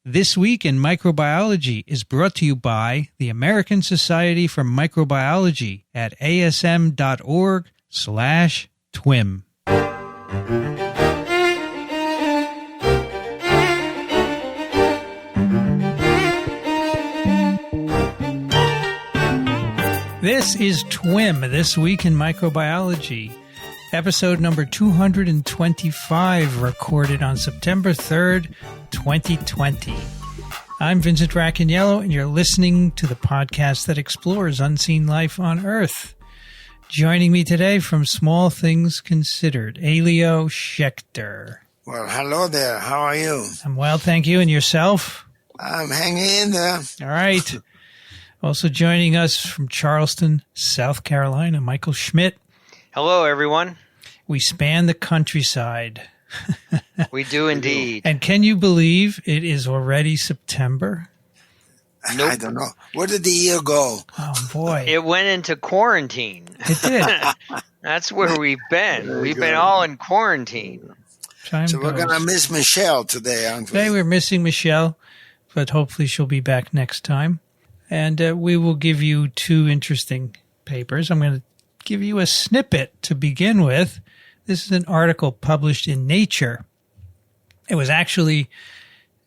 This Week in Microbiology is brought to you by the American Society for Microbiology at asm.org/TWiM. This is TWiM, This Week in Microbiology, episode number 225, recorded on September 3rd, 2020. I'm Vincent Racaniello, and you're listening to the podcast that explores unseen life on Earth. Joining me today from Small Things Considered, Elio Schaechter. Well, hello there. How are you? I'm well, thank you. And yourself? I'm hanging in there. All right. Also joining us from Charleston, South Carolina, Michael Schmidt. Hello, everyone. We span the countryside. We do indeed. And can you believe it is already September? Nope. I don't know. Where did the year go? Oh, boy. It went into quarantine. It did. That's where we've been. We've been all in quarantine. So we're going to miss Michelle today, aren't we? Today we're missing Michelle, but hopefully she'll be back next time. And we will give you two interesting papers. I'm going to give you a snippet to begin with. This is an article published in Nature. It was actually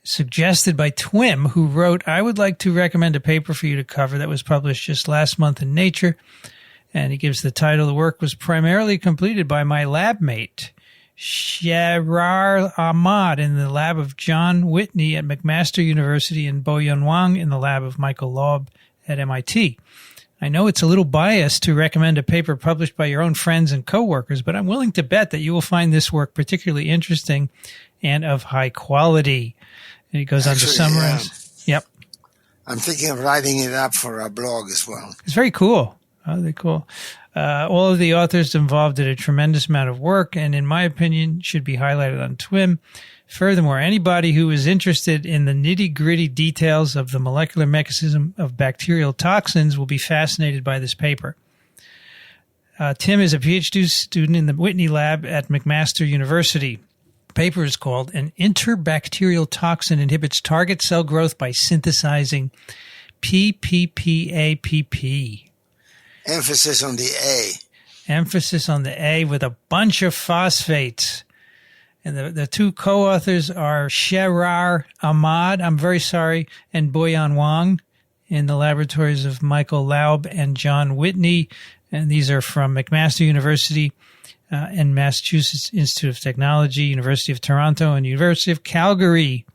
suggested by TWiM, who wrote, I would like to recommend a paper for you to cover that was published just last month in Nature. And he gives the title, the work was primarily completed by my lab mate, Sharrar Ahmad, in the lab of John Whitney at McMaster University and Boyan Wang in the lab of Michael Laub at MIT. I know it's a little biased to recommend a paper published by your own friends and coworkers, but I'm willing to bet that you will find this work particularly interesting and of high quality. And he goes on to summarize. Yep. I'm thinking of writing it up for our blog as well. It's very cool. Oh, they're cool. All of the authors involved did a tremendous amount of work, and in my opinion, should be highlighted on TWiM. Furthermore, anybody who is interested in the nitty-gritty details of the molecular mechanism of bacterial toxins will be fascinated by this paper. Tim is a PhD student in the Whitney lab at McMaster University. The paper is called An Interbacterial Toxin Inhibits Target Cell Growth by Synthesizing ppApp. Emphasis on the A. Emphasis on the A with a bunch of phosphates. And the two co-authors are Sharrar Ahmad, I'm very sorry, and Boyan Wang in the laboratories of Michael Laub and John Whitney. And these are from McMaster University and Massachusetts Institute of Technology, University of Toronto, and University of Calgary.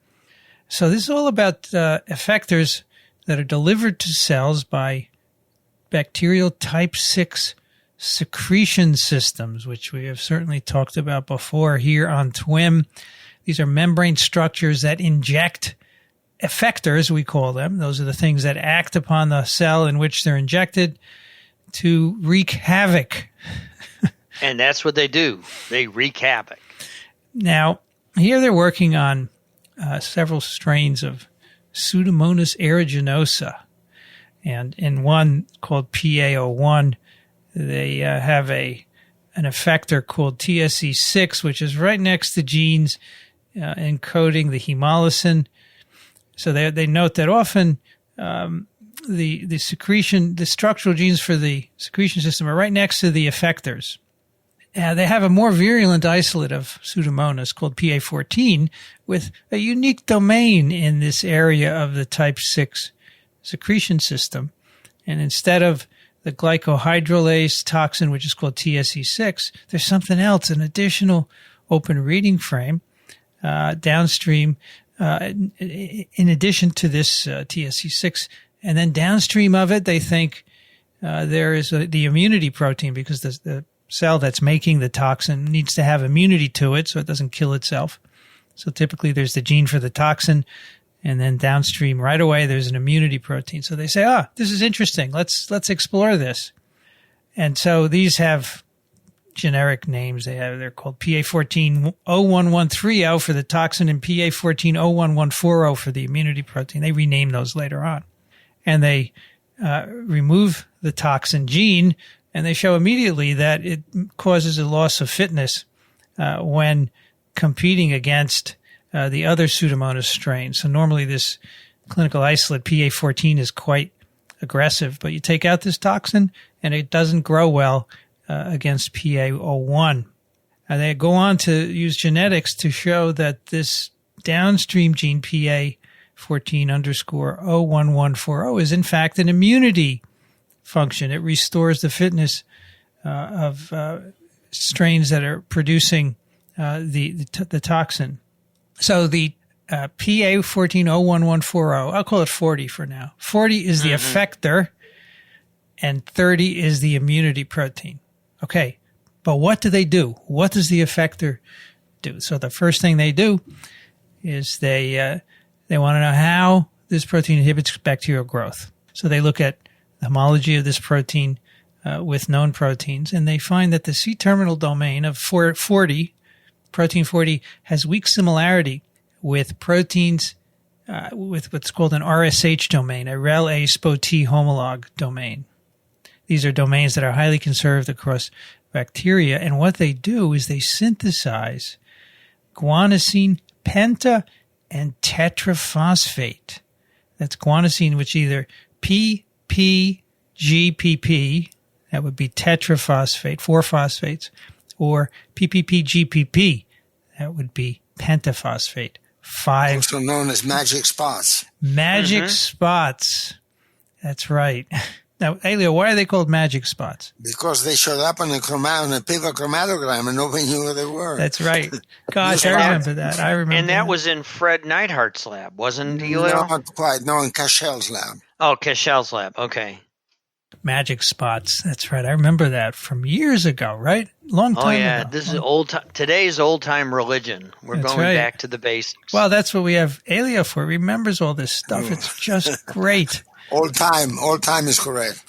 So this is all about effectors that are delivered to cells by bacterial type 6 secretion systems, which we have certainly talked about before here on TWiM. These are membrane structures that inject effectors, we call them. Those are the things that act upon the cell in which they're injected to wreak havoc. And that's what they do. They wreak havoc. Now, here they're working on several strains of Pseudomonas aeruginosa. And in one called PA01, they have an effector called TSE6, which is right next to genes encoding the hemolysin. So they note that often the structural genes for the secretion system are right next to the effectors. They have a more virulent isolate of Pseudomonas called PA14 with a unique domain in this area of the type 6 secretion system. And instead of the glycohydrolase toxin, which is called TSE6, there's something else, an additional open reading frame downstream in addition to this TSE6. And then downstream of it, they think there is the immunity protein, because the cell that's making the toxin needs to have immunity to it so it doesn't kill itself. So typically there's the gene for the toxin, and then downstream right away there's an immunity protein. So they say, this is interesting. Let's explore this. And so these have generic names. They're called PA14-01130 for the toxin and PA14-01140 for the immunity protein. They rename those later on. And they remove the toxin gene, and they show immediately that it causes a loss of fitness when competing against the other Pseudomonas strains. So normally this clinical isolate PA14 is quite aggressive, but you take out this toxin and it doesn't grow well against PA01. And they go on to use genetics to show that this downstream gene PA14_01140 is in fact an immunity function. It restores the fitness of strains that are producing the toxin. So the PA14_01140, I'll call it 40 for now. 40 is the effector and 30 is the immunity protein. Okay, but what do they do? What does the effector do? So the first thing they do is they want to know how this protein inhibits bacterial growth. So they look at the homology of this protein with known proteins, and they find that the C-terminal domain of 40, protein 40, has weak similarity with proteins with what's called an RSH domain, a rel-A SPO-T homolog domain. These are domains that are highly conserved across bacteria, and what they do is they synthesize guanosine penta and tetraphosphate. That's guanosine, which either PPGPP, that would be tetraphosphate, 4 phosphates, or PPPGPP, that would be pentaphosphate, 5. Also known as magic spots. Magic spots. That's right. Now, Elio, why are they called magic spots? Because they showed up on a paper chromatogram and nobody knew what they were. That's right. Gosh, I remember that. And that was in Fred Neidhart's lab, wasn't it, Elio? No, not quite. No, in Cashell's lab. Oh, Cashell's lab. Okay. Magic spots. That's right. I remember that from years ago, right? Long time ago. This is today's old-time religion. We're going back to the basics. Well, that's what we have Elio for. He remembers all this stuff. It's just great. Old time is correct.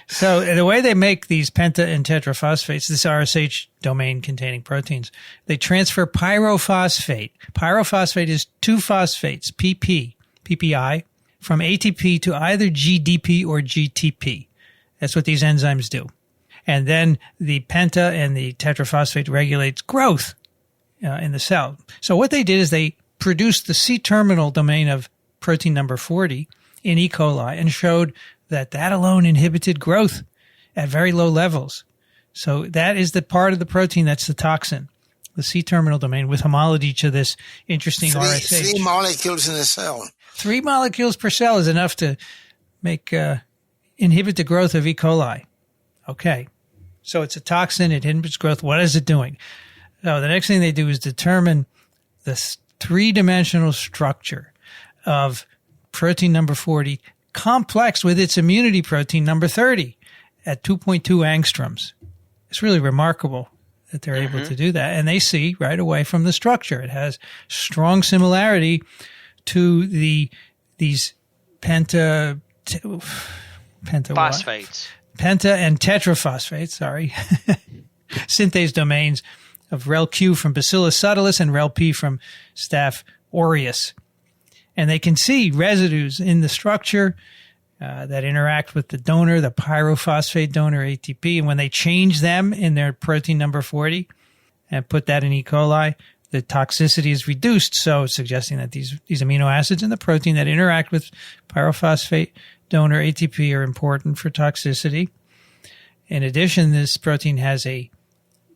So the way they make these penta and tetraphosphates, this RSH domain containing proteins, they transfer pyrophosphate. Pyrophosphate is 2 phosphates, PPI, from ATP to either GDP or GTP. That's what these enzymes do. And then the penta and the tetraphosphate regulates growth in the cell. So what they did is they produced the C-terminal domain of protein number 40 in E. coli and showed that alone inhibited growth at very low levels. So that is the part of the protein that's the toxin, the C-terminal domain with homology to this interesting RSH. 3 molecules in a cell. 3 molecules per cell is enough to make inhibit the growth of E. coli. Okay. So it's a toxin. It inhibits growth. What is it doing? So the next thing they do is determine the 3-dimensional structure of protein number 40 complex with its immunity protein number 30 at 2.2 angstroms. It's really remarkable that they're able to do that. And they see right away from the structure, it has strong similarity to these penta and tetraphosphates, synthase domains of rel-Q from Bacillus subtilis and rel-P from Staph aureus. And they can see residues in the structure that interact with the donor, the pyrophosphate donor ATP. And when they change them in their protein number 40 and put that in E. coli, the toxicity is reduced. So suggesting that these amino acids in the protein that interact with pyrophosphate donor ATP are important for toxicity. In addition, this protein has a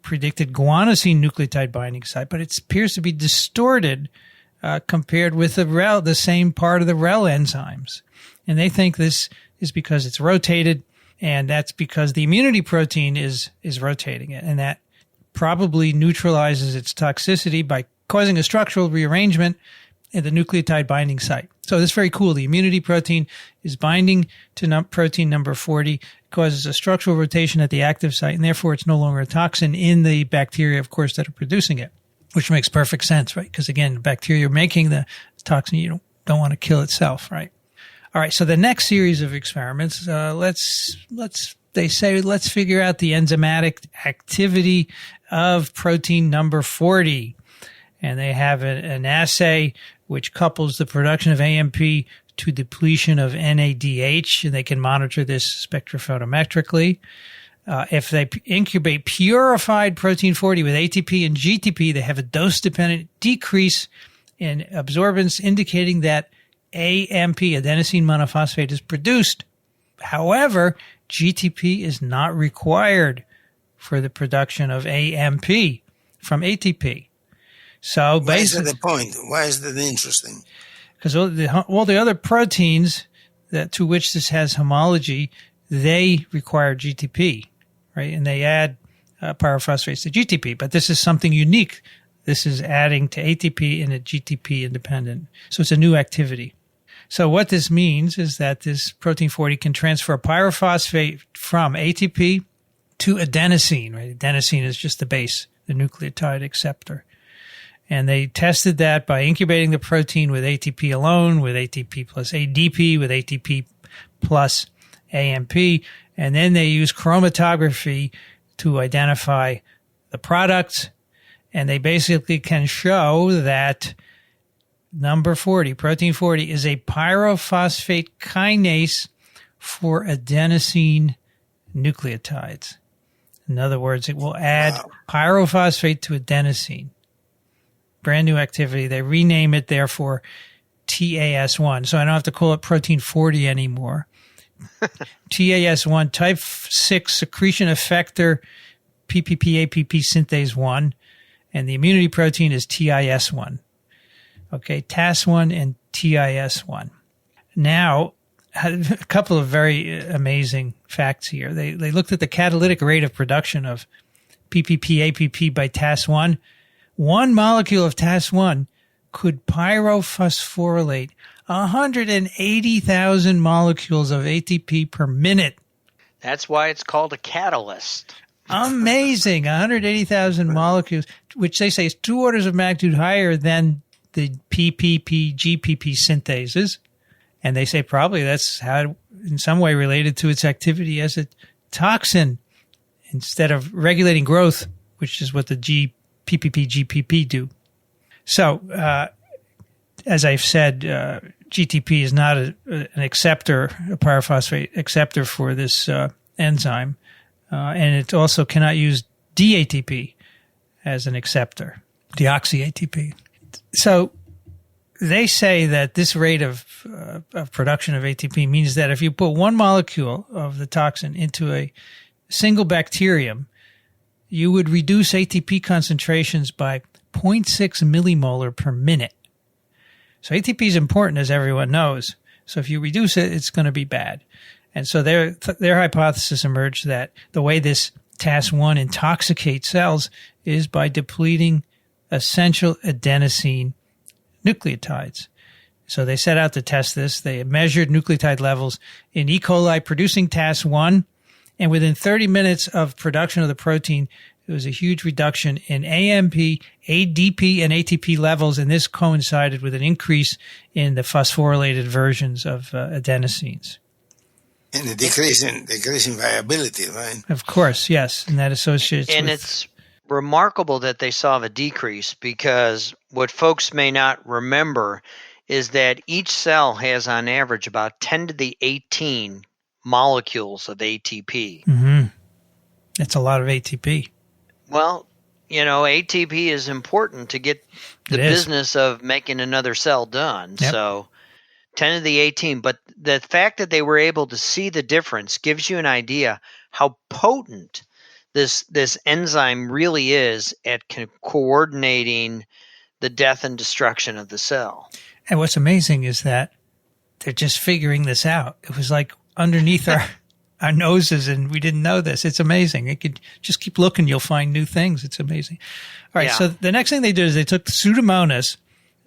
predicted guanosine nucleotide binding site, but it appears to be distorted compared with the same part of the rel enzymes. And they think this is because it's rotated, and that's because the immunity protein is rotating it, and that probably neutralizes its toxicity by causing a structural rearrangement in the nucleotide binding site. So that's very cool. The immunity protein is binding to protein number 40, causes a structural rotation at the active site, and therefore it's no longer a toxin in the bacteria, of course, that are producing it. Which makes perfect sense, right? Because again, bacteria are making the toxin. You don't want to kill itself, right? All right. So the next series of experiments, let's figure out the enzymatic activity of protein number 40. And they have an assay which couples the production of AMP to depletion of NADH, and they can monitor this spectrophotometrically. If they incubate purified protein 40 with ATP and GTP, they have a dose-dependent decrease in absorbance, indicating that AMP, adenosine monophosphate, is produced. However, GTP is not required for the production of AMP from ATP. So why is that the point? Why is that interesting? Because all the other proteins to which this has homology, they require GTP, right? And they add pyrophosphates to GTP. But this is something unique. This is adding to ATP in a GTP independent. So it's a new activity. So what this means is that this protein 40 can transfer pyrophosphate from ATP to adenosine, right? Adenosine is just the base, the nucleotide acceptor. And they tested that by incubating the protein with ATP alone, with ATP plus ADP, with ATP plus AMP. And then they used chromatography to identify the products. And they basically can show that number 40, protein 40, is a pyrophosphate kinase for adenosine nucleotides. In other words, it will add pyrophosphate to adenosine. Brand new activity. They rename it, therefore, TAS1. So I don't have to call it protein 40 anymore. TAS1, type 6 secretion effector, ppApp synthase 1. And the immunity protein is TIS1. Okay, TAS1 and TIS1. Now, a couple of very amazing facts here. They looked at the catalytic rate of production of ppApp by TAS1. One molecule of TAS1 could pyrophosphorylate 180,000 molecules of ATP per minute. That's why it's called a catalyst. Amazing. 180,000 molecules, which they say is 2 orders of magnitude higher than the ppApp, GPP synthases. And they say probably that's how, in some way related to its activity as a toxin instead of regulating growth, which is what the ppApp, GPP do. So, as I've said, GTP is not an acceptor, a pyrophosphate acceptor for this enzyme. And it also cannot use DATP as an acceptor, deoxy-ATP. So they say that this rate of production of ATP means that if you put one molecule of the toxin into a single bacterium, you would reduce ATP concentrations by 0.6 millimolar per minute. So ATP is important, as everyone knows. So if you reduce it, it's going to be bad. And so their hypothesis emerged that the way this TAS1 intoxicates cells is by depleting essential adenosine nucleotides. So they set out to test this. They measured nucleotide levels in E. coli producing TAS1, and within 30 minutes of production of the protein, there was a huge reduction in AMP, ADP, and ATP levels, and this coincided with an increase in the phosphorylated versions of adenosines. And the decreasing viability, right? Of course, yes, and that associates and with... it's remarkable that they saw a decrease, because what folks may not remember is that each cell has on average about 10 to the 18 molecules of ATP. Mm-hmm. That's a lot of ATP. Well, you know, ATP is important to get the business of making another cell done. Yep. So 10 to the 18. But the fact that they were able to see the difference gives you an idea how potent this enzyme really is at coordinating the death and destruction of the cell. And what's amazing is that they're just figuring this out. It was like underneath our noses, and we didn't know this. It's amazing. It could just keep looking. You'll find new things. It's amazing. All right. Yeah. So the next thing they did is they took Pseudomonas.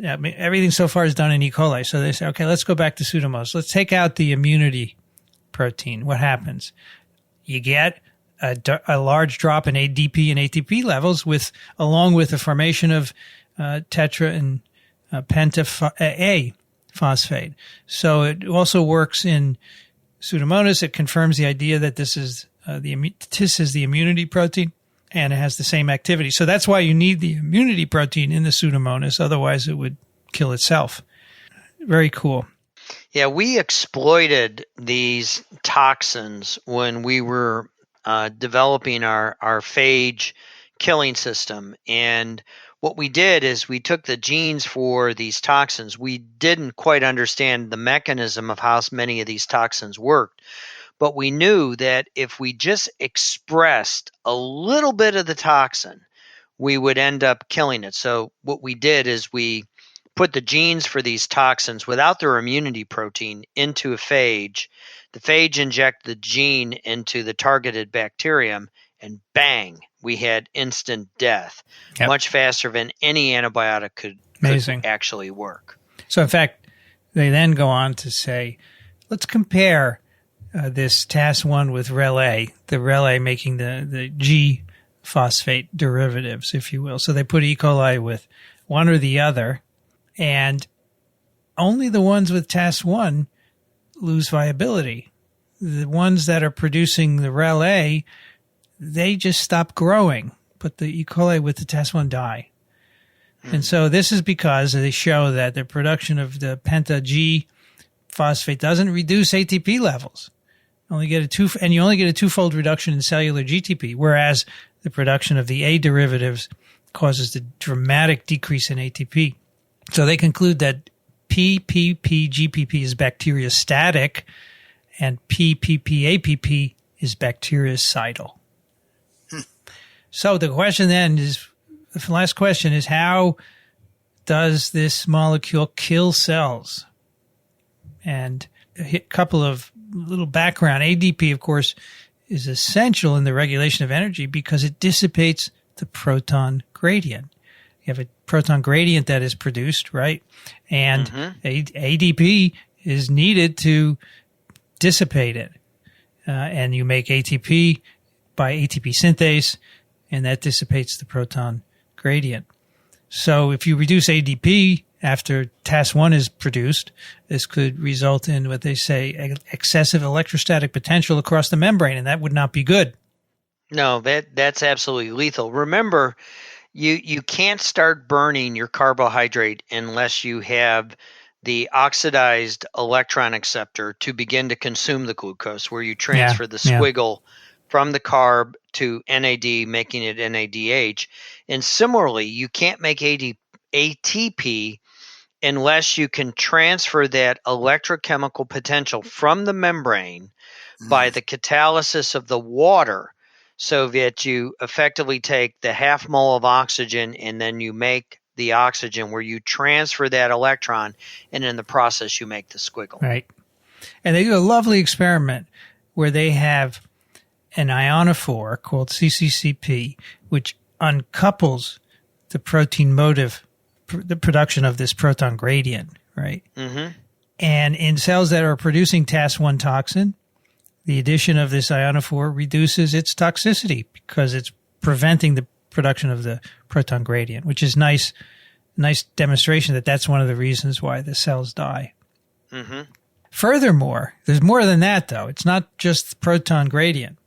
I mean, everything so far is done in E. coli. So they said, okay, let's go back to Pseudomonas. Let's take out the immunity protein. What happens? You get a large drop in ADP and ATP levels along with the formation of tetra and penta phosphate. So it also works in Pseudomonas. It confirms the idea that this is the immunity protein, and it has the same activity. So that's why you need the immunity protein in the Pseudomonas. Otherwise, it would kill itself. Very cool. Yeah, we exploited these toxins when we were developing our phage killing system. And what we did is we took the genes for these toxins. We didn't quite understand the mechanism of how many of these toxins worked, but we knew that if we just expressed a little bit of the toxin, we would end up killing it. So what we did is we put the genes for these toxins without their immunity protein into a phage. The phage injected the gene into the targeted bacterium, and bang, we had instant death, much faster than any antibiotic could actually work. So, in fact, they then go on to say, let's compare this TAS1 with RelA, the RelA making the G phosphate derivatives, if you will. So they put E. coli with one or the other, and only the ones with TAS1 lose viability. The ones that are producing the RelA, they just stop growing, but the E. coli with the TAS1 die. And so this is because they show that the production of the penta G phosphate doesn't reduce ATP levels. You only get a twofold reduction in cellular GTP, whereas the production of the A derivatives causes the dramatic decrease in ATP. So they conclude that ppGPP is bacteriostatic and ppApp is bactericidal. So the question then is, the last question is, how does this molecule kill cells? And a couple of little background. ADP, of course, is essential in the regulation of energy because it dissipates the proton gradient. You have a proton gradient that is produced, right? And ADP is needed to dissipate it. And you make ATP by ATP synthase, and that dissipates the proton gradient. So if you reduce ADP after TAS1 is produced, this could result in what they say excessive electrostatic potential across the membrane, and that would not be good. No, that's absolutely lethal. Remember, you can't start burning your carbohydrate unless you have the oxidized electron acceptor to begin to consume the glucose, where you transfer the squiggle from the carb to NAD, making it NADH. And similarly, you can't make ATP unless you can transfer that electrochemical potential from the membrane by the catalysis of the water, so that you effectively take the half mole of oxygen and then you make the oxygen, where you transfer that electron, and in the process you make the squiggle. Right. And they do a lovely experiment where they have an ionophore called CCCP, which uncouples the protein motive, the production of this proton gradient, right? Mm-hmm. And in cells that are producing TAS1 toxin, the addition of this ionophore reduces its toxicity because it's preventing the production of the proton gradient, which is nice demonstration that that's one of the reasons why the cells die. Mm-hmm. Furthermore, there's more than that, though. It's not just the proton gradient.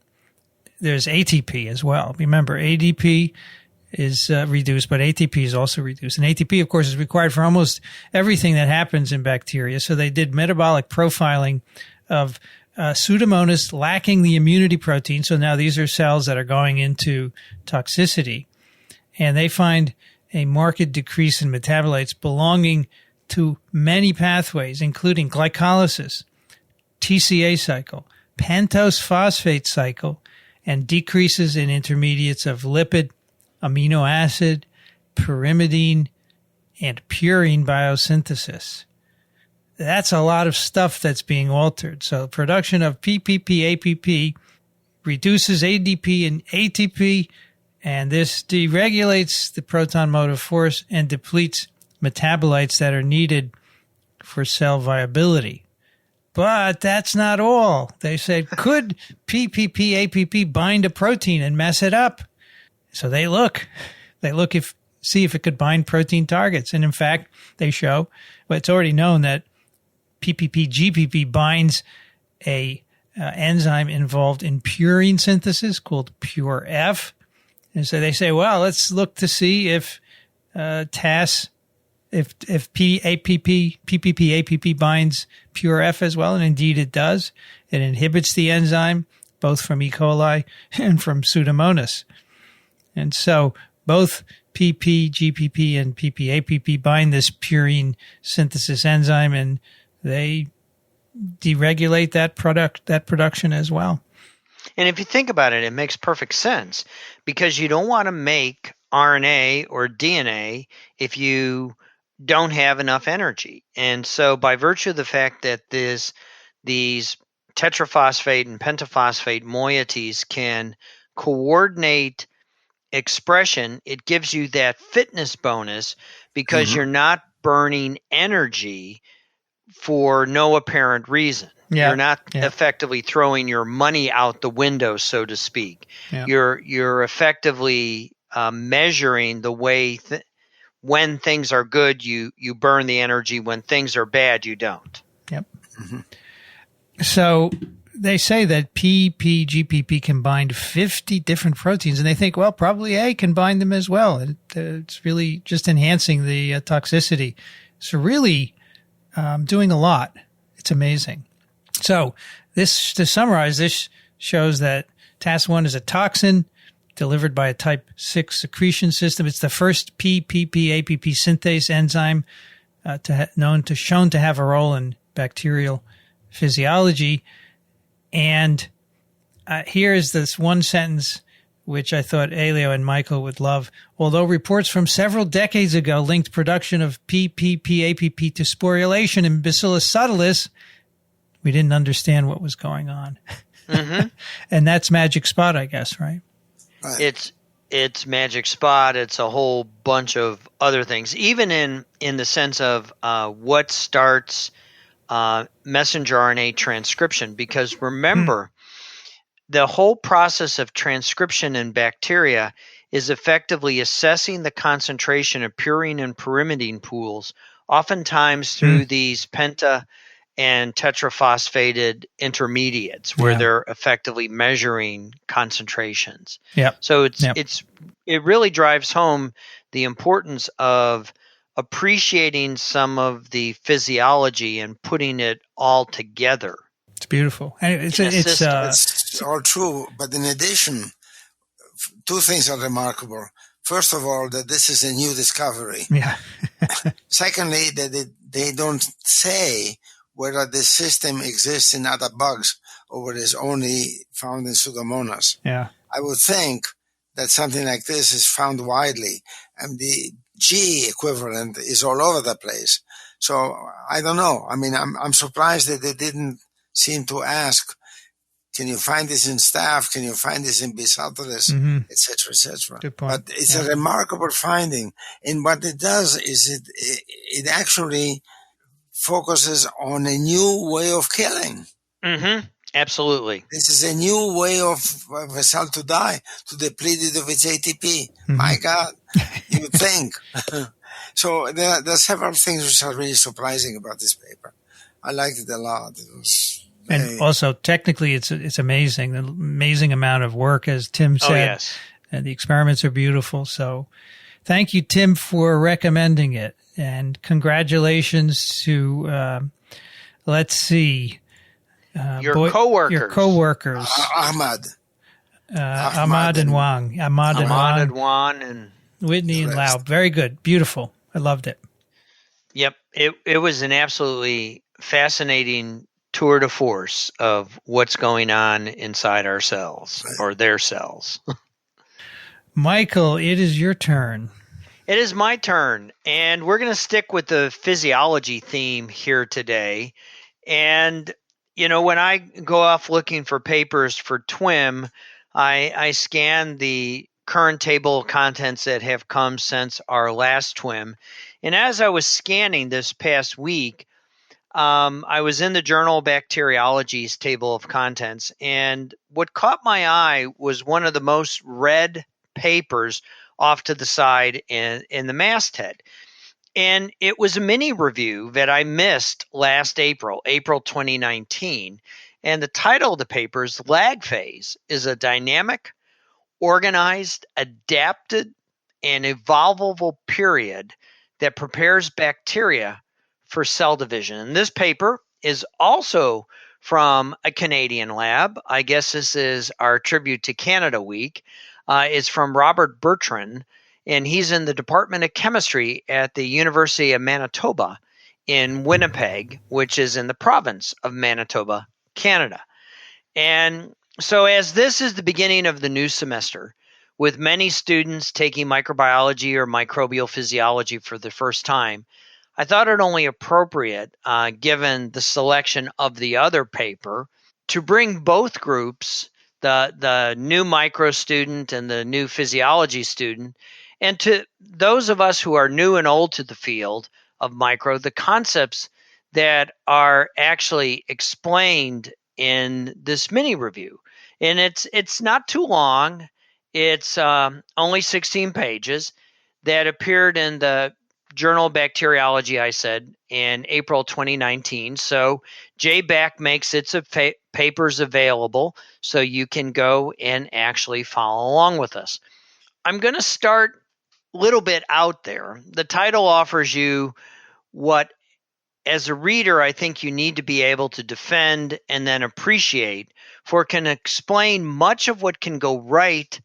There's ATP as well. Remember, ADP is reduced, but ATP is also reduced. And ATP, of course, is required for almost everything that happens in bacteria. So they did metabolic profiling of Pseudomonas lacking the immunity protein. So now these are cells that are going into toxicity. And they find a marked decrease in metabolites belonging to many pathways, including glycolysis, TCA cycle, pentose phosphate cycle, and decreases in intermediates of lipid, amino acid, pyrimidine, and purine biosynthesis. That's a lot of stuff that's being altered. So production of ppApp reduces ADP and ATP, and this deregulates the proton motive force and depletes metabolites that are needed for cell viability. But that's not all. They said, could ppApp bind a protein and mess it up? So they see if it could bind protein targets. And in fact, they show, well, it's already known that ppGPP binds a enzyme involved in purine synthesis called ppApp. And so they say, well, let's look to see if ppApp binds ppApp as well. And indeed it does. It inhibits the enzyme both from E. coli and from Pseudomonas. And so both PP, GPP, and ppApp bind this purine synthesis enzyme, and they deregulate that production as well. And if you think about it, it makes perfect sense, because you don't want to make RNA or DNA if you don't have enough energy. And so by virtue of the fact that these tetraphosphate and pentaphosphate moieties can coordinate expression, it gives you that fitness bonus, because you're not burning energy for no apparent reason. You're not effectively throwing your money out the window, so to speak. You're effectively measuring the way when things are good, you burn the energy. When things are bad, you don't. Yep. So they say that ppGPP can bind 50 different proteins, and they think, well, probably A can bind them as well. It's really just enhancing the toxicity. So really doing a lot. It's amazing. So this, to summarize, this shows that TAS1 is a toxin delivered by a type 6 secretion system. It's the first ppApp synthase enzyme shown to have a role in bacterial physiology. And here is this one sentence which I thought Elio and Michael would love. Although reports from several decades ago linked production of ppApp to sporulation in Bacillus subtilis, we didn't understand what was going on. And that's magic spot, I guess, right? It's magic spot. It's a whole bunch of other things, even in the sense of what starts messenger RNA transcription. Because remember, the whole process of transcription in bacteria is effectively assessing the concentration of purine and pyrimidine pools, oftentimes through these penta and tetraphosphated intermediates, where they're effectively measuring concentrations. So it really drives home the importance of appreciating some of the physiology and putting it all together. It's beautiful. And it's all true. But in addition, two things are remarkable. First of all, that this is a new discovery. Secondly, that they don't say whether this system exists in other bugs or whether it's only found in Pseudomonas. I would think that something like this is found widely, and the G equivalent is all over the place. So I don't know. I mean, I'm surprised that they didn't seem to ask, can you find this in staph? Can you find this in B. subtilis, et cetera, et cetera. Good point. But it's a remarkable finding. And what it does is it actually focuses on a new way of killing. Absolutely. This is a new way of a cell to die, to deplete it of its ATP. My God, you would think. So there are several things which are really surprising about this paper. I liked it a lot. It was and also technically it's amazing, the amazing amount of work, as Tim said. And the experiments are beautiful. So thank you, Tim, for recommending it. And congratulations to, let's see, your coworkers. Ahmad and Wang. Ahmad and Wang. And Whitney and Lau. Very good. Beautiful. I loved it. Yep. It was an absolutely fascinating tour de force of what's going on inside our cells or their cells. Michael, it is your turn. It is my turn, and we're going to stick with the physiology theme here today. And, you know, when I go off looking for papers for TWiM, I scan the current table of contents that have come since our last TWiM. And as I was scanning this past week, I was in the Journal of Bacteriology's table of contents, and what caught my eye was one of the most read papers off to the side in the masthead. And it was a mini review that I missed last April 2019. And the title of the paper is Lag Phase is a dynamic, organized, adapted, and evolvable period that prepares bacteria for cell division. And this paper is also from a Canadian lab. I guess this is our tribute to Canada Week. It's from Robert Bertrand, and he's in the Department of Chemistry at the University of Manitoba in Winnipeg, which is in the province of Manitoba, Canada. And so as this is the beginning of the new semester, with many students taking microbiology or microbial physiology for the first time, I thought it only appropriate, given the selection of the other paper, to bring both groups, the new micro student and the new physiology student, and to those of us who are new and old to the field of micro, the concepts that are actually explained in this mini review. And it's not too long. It's only 16 pages that appeared in the Journal of Bacteriology, I said, in April 2019. So JBac makes its papers available so you can go and actually follow along with us. I'm going to start a little bit out there. The title offers you what, as a reader, I think you need to be able to defend and then appreciate, for it can explain much of what can go right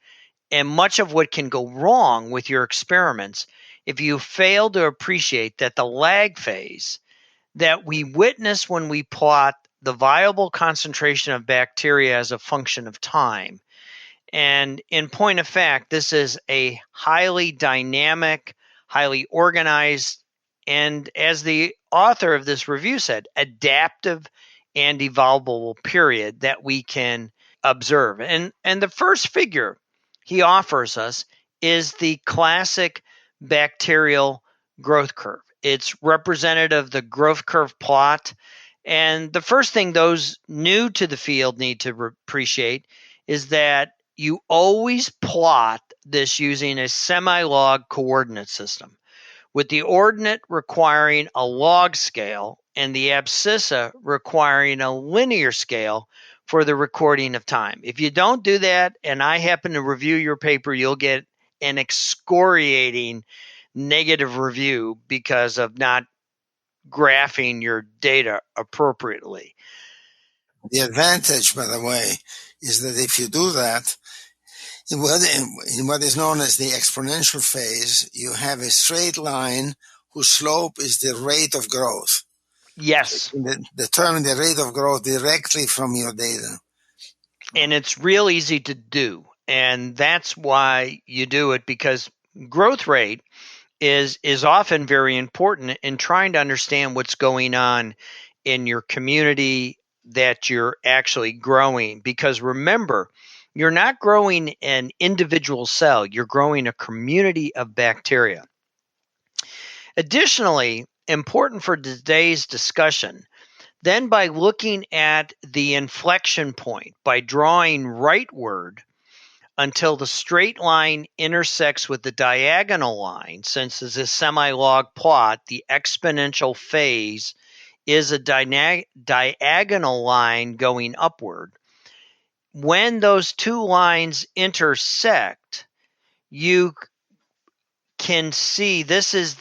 and much of what can go wrong with your experiments if you fail to appreciate that the lag phase that we witness when we plot the viable concentration of bacteria as a function of time. And in point of fact, this is a highly dynamic, highly organized, and as the author of this review said, adaptive and evolvable period that we can observe. And the first figure he offers us is the classic bacterial growth curve. It's representative of the growth curve plot. And the first thing those new to the field need to appreciate is that you always plot this using a semi-log coordinate system, with the ordinate requiring a log scale and the abscissa requiring a linear scale for the recording of time. If you don't do that, and I happen to review your paper, you'll get an excoriating negative review because of not graphing your data appropriately. The advantage, by the way, is that if you do that, in what is known as the exponential phase, you have a straight line whose slope is the rate of growth. Yes. Determine the rate of growth directly from your data. And it's real easy to do. And that's why you do it, because growth rate is often very important in trying to understand what's going on in your community that you're actually growing. Because remember, you're not growing an individual cell, you're growing a community of bacteria. Additionally, important for today's discussion, then by looking at the inflection point, by drawing rightward until the straight line intersects with the diagonal line, since it's a semi-log plot, the exponential phase is a diagonal line going upward. When those two lines intersect, you can see this is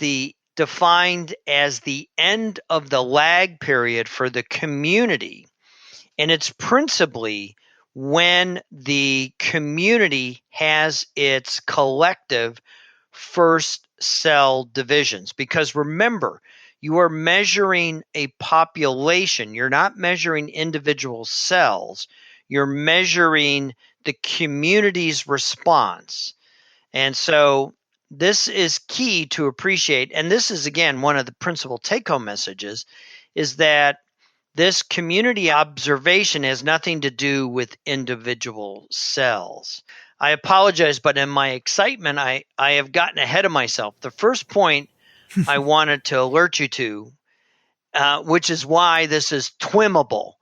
defined as the end of the lag period for the community. And it's principally when the community has its collective first cell divisions. Because remember, you are measuring a population. You're not measuring individual cells. You're measuring the community's response. And so this is key to appreciate. And this is, again, one of the principal take-home messages, is that this community observation has nothing to do with individual cells. I apologize, but in my excitement, I have gotten ahead of myself. The first point I wanted to alert you to, which is why this is TWiMable,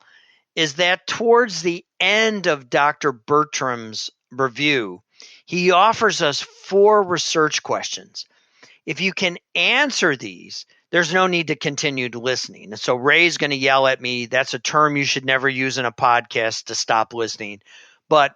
is that towards the end of Dr. Bertram's review, he offers us 4 research questions. If you can answer these, there's no need to continue listening. So Ray's going to yell at me. That's a term you should never use in a podcast, to stop listening. But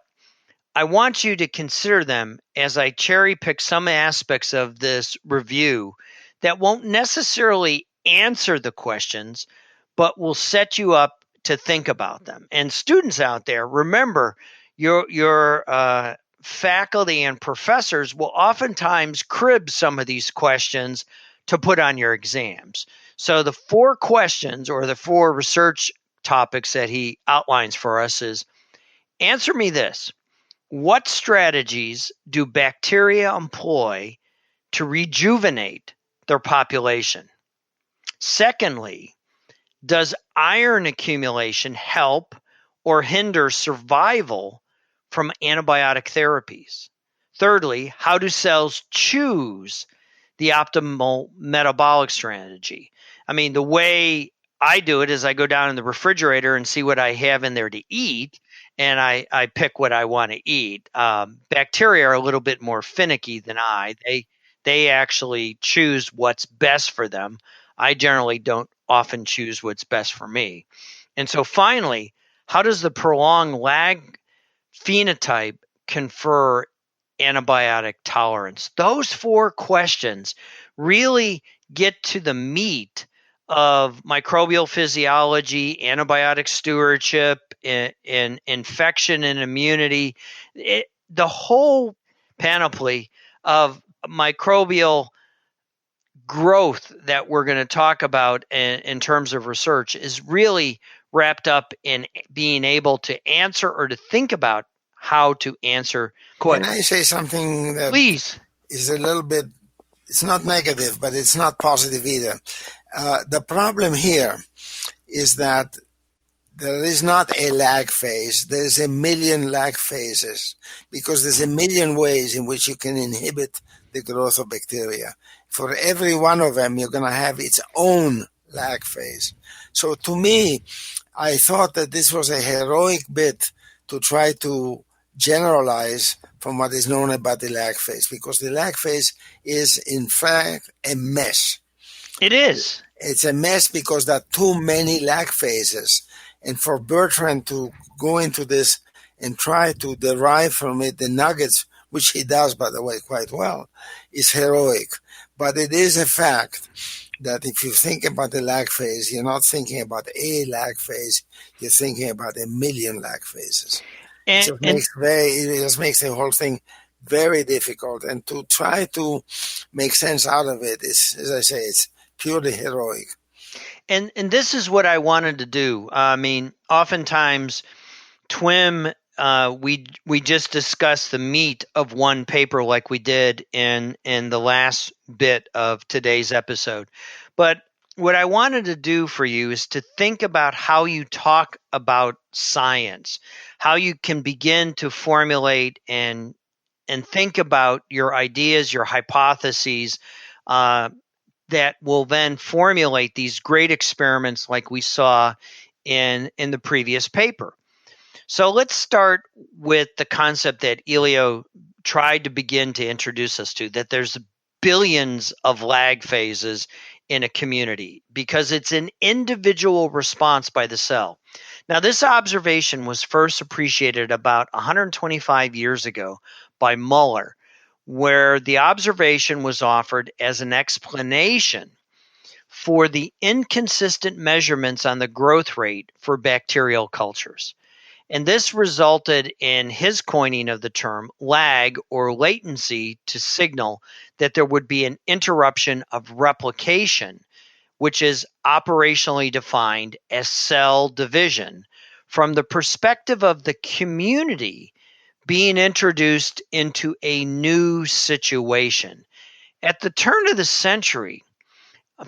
I want you to consider them as I cherry pick some aspects of this review that won't necessarily answer the questions, but will set you up to think about them. And students out there, remember, your faculty and professors will oftentimes crib some of these questions to put on your exams. So the 4 questions or the 4 research topics that he outlines for us is, answer me this. What strategies do bacteria employ to rejuvenate their population? Secondly, does iron accumulation help or hinder survival from antibiotic therapies? Thirdly, how do cells choose the optimal metabolic strategy? I mean, the way I do it is I go down in the refrigerator and see what I have in there to eat, and I pick what I want to eat. Bacteria are a little bit more finicky than I. They actually choose what's best for them. I generally don't often choose what's best for me. And so finally, how does the prolonged lag phenotype confer antibiotic tolerance? Those 4 questions really get to the meat of microbial physiology, antibiotic stewardship, in infection and immunity, the whole panoply of microbial growth that we're going to talk about in terms of research is really wrapped up in being able to answer or to think about how to answer questions. Can I say something that Please. Is a little bit, it's not negative, but it's not positive either. The problem here is that there is not a lag phase. There's a million lag phases because there's a million ways in which you can inhibit the growth of bacteria. For every one of them, you're going to have its own lag phase. So to me, I thought that this was a heroic bit to try to generalize from what is known about the lag phase, because the lag phase is, in fact, a mess. It is. It's a mess because there are too many lag phases. And for Bertrand to go into this and try to derive from it the nuggets, which he does, by the way, quite well, is heroic. But it is a fact that if you think about the lag phase, you're not thinking about a lag phase, you're thinking about a million lag phases. It just makes the whole thing very difficult. And to try to make sense out of it is, as I say, it's purely heroic. And this is what I wanted to do. I mean, oftentimes TWiM, we just discussed the meat of one paper like we did in the last bit of today's episode. But what I wanted to do for you is to think about how you talk about science, how you can begin to formulate and think about your ideas, your hypotheses, that will then formulate these great experiments like we saw in the previous paper. So let's start with the concept that Elio tried to begin to introduce us to, that there's billions of lag phases in a community because it's an individual response by the cell. Now, this observation was first appreciated about 125 years ago by Muller, where the observation was offered as an explanation for the inconsistent measurements on the growth rate for bacterial cultures. And this resulted in his coining of the term lag or latency to signal that there would be an interruption of replication, which is operationally defined as cell division, from the perspective of the community being introduced into a new situation. At the turn of the century,